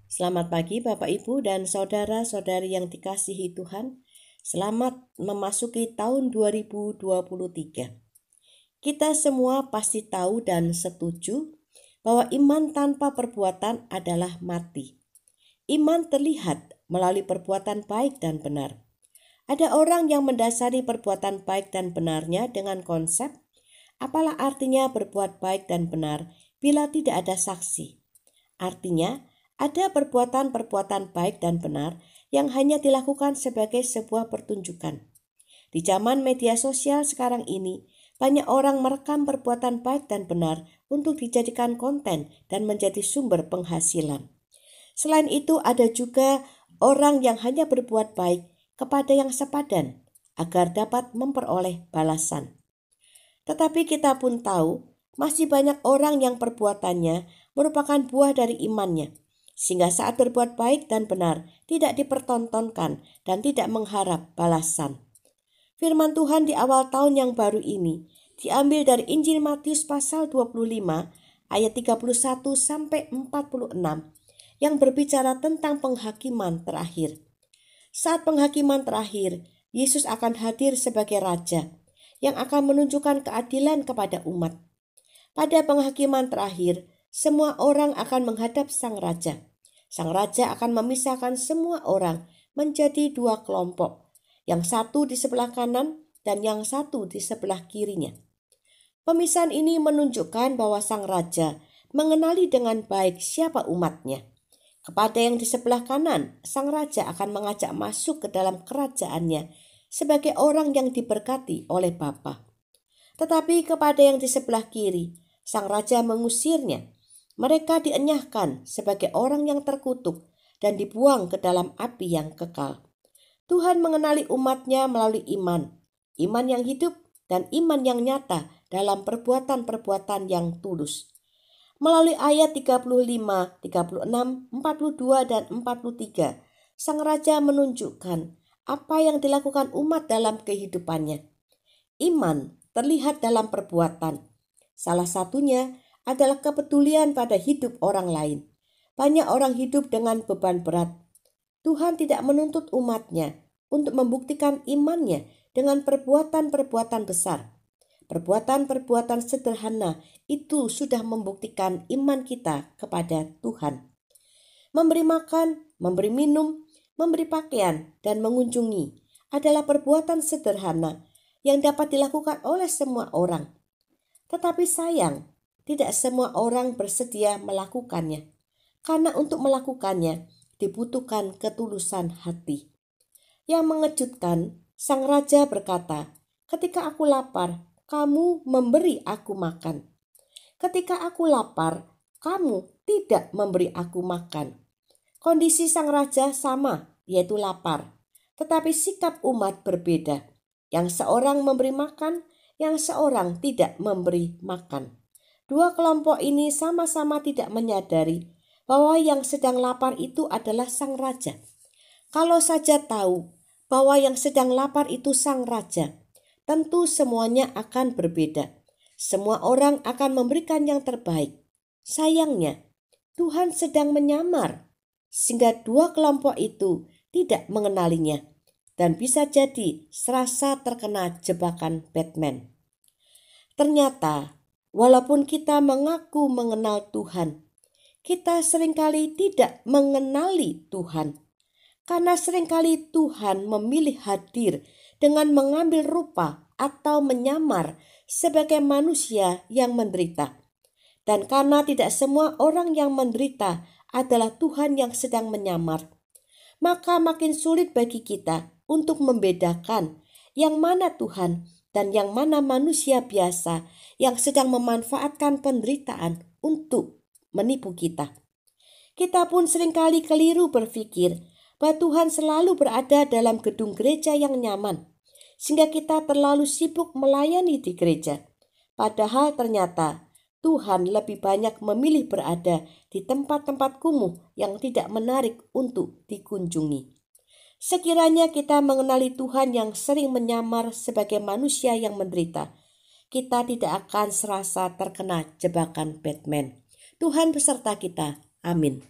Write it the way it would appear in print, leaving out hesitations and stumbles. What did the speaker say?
Selamat pagi Bapak Ibu dan saudara-saudari yang dikasihi Tuhan. Selamat memasuki tahun 2023. Kita semua pasti tahu dan setuju bahwa iman tanpa perbuatan adalah mati. Iman terlihat melalui perbuatan baik dan benar. Ada orang yang mendasari perbuatan baik dan benarnya dengan konsep, apalah artinya berbuat baik dan benar bila tidak ada saksi. Artinya, ada perbuatan-perbuatan baik dan benar yang hanya dilakukan sebagai sebuah pertunjukan. Di zaman media sosial sekarang ini, banyak orang merekam perbuatan baik dan benar untuk dijadikan konten dan menjadi sumber penghasilan. Selain itu, ada juga orang yang hanya berbuat baik kepada yang sepadan agar dapat memperoleh balasan. Tetapi kita pun tahu, masih banyak orang yang perbuatannya merupakan buah dari imannya, sehingga saat berbuat baik dan benar tidak dipertontonkan dan tidak mengharap balasan. Firman Tuhan di awal tahun yang baru ini diambil dari Injil Matius pasal 25 ayat 31 sampai 46 yang berbicara tentang penghakiman terakhir. Saat penghakiman terakhir, Yesus akan hadir sebagai raja yang akan menunjukkan keadilan kepada umat. Pada penghakiman terakhir, semua orang akan menghadap sang raja. Sang raja akan memisahkan semua orang menjadi dua kelompok, yang satu di sebelah kanan dan yang satu di sebelah kirinya. Pemisahan ini menunjukkan bahwa sang raja mengenali dengan baik siapa umatnya. Kepada yang di sebelah kanan, sang raja akan mengajak masuk ke dalam kerajaannya sebagai orang yang diberkati oleh Bapa. Tetapi kepada yang di sebelah kiri, sang raja mengusirnya. Mereka dienyahkan sebagai orang yang terkutuk dan dibuang ke dalam api yang kekal. Tuhan mengenali umatnya melalui iman yang hidup dan iman yang nyata dalam perbuatan-perbuatan yang tulus. Melalui ayat 35, 36, 42, dan 43, sang raja menunjukkan apa yang dilakukan umat dalam kehidupannya. Iman terlihat dalam perbuatan. Salah satunya adalah kepedulian pada hidup orang lain. Banyak orang hidup dengan beban berat. Tuhan tidak menuntut umatnya untuk membuktikan imannya dengan perbuatan-perbuatan besar. Perbuatan-perbuatan sederhana itu sudah membuktikan iman kita kepada Tuhan. Memberi makan, memberi minum, memberi pakaian, dan mengunjungi adalah perbuatan sederhana yang dapat dilakukan oleh semua orang. Tetapi sayang, tidak semua orang bersedia melakukannya, karena untuk melakukannya dibutuhkan ketulusan hati. Yang mengejutkan, sang raja berkata, "Ketika aku lapar, kamu memberi aku makan. Ketika aku lapar, kamu tidak memberi aku makan." Kondisi sang raja sama, yaitu lapar. Tetapi sikap umat berbeda. Yang seorang memberi makan, yang seorang tidak memberi makan. Dua kelompok ini sama-sama tidak menyadari bahwa yang sedang lapar itu adalah sang raja. Kalau saja tahu bahwa yang sedang lapar itu sang raja, tentu semuanya akan berbeda. Semua orang akan memberikan yang terbaik. Sayangnya, Tuhan sedang menyamar, sehingga dua kelompok itu tidak mengenalinya dan bisa jadi serasa terkena jebakan Batman. Ternyata, walaupun kita mengaku mengenal Tuhan, kita seringkali tidak mengenali Tuhan. Karena seringkali Tuhan memilih hadir dengan mengambil rupa atau menyamar sebagai manusia yang menderita. Dan karena tidak semua orang yang menderita adalah Tuhan yang sedang menyamar, maka makin sulit bagi kita untuk membedakan yang mana Tuhan dan yang mana manusia biasa yang sedang memanfaatkan penderitaan untuk menipu kita. Kita pun seringkali keliru berpikir bahwa Tuhan selalu berada dalam gedung gereja yang nyaman, sehingga kita terlalu sibuk melayani di gereja. Padahal ternyata Tuhan lebih banyak memilih berada di tempat-tempat kumuh yang tidak menarik untuk dikunjungi. Sekiranya kita mengenali Tuhan yang sering menyamar sebagai manusia yang menderita, kita tidak akan serasa terkena jebakan Batman. Tuhan beserta kita. Amin.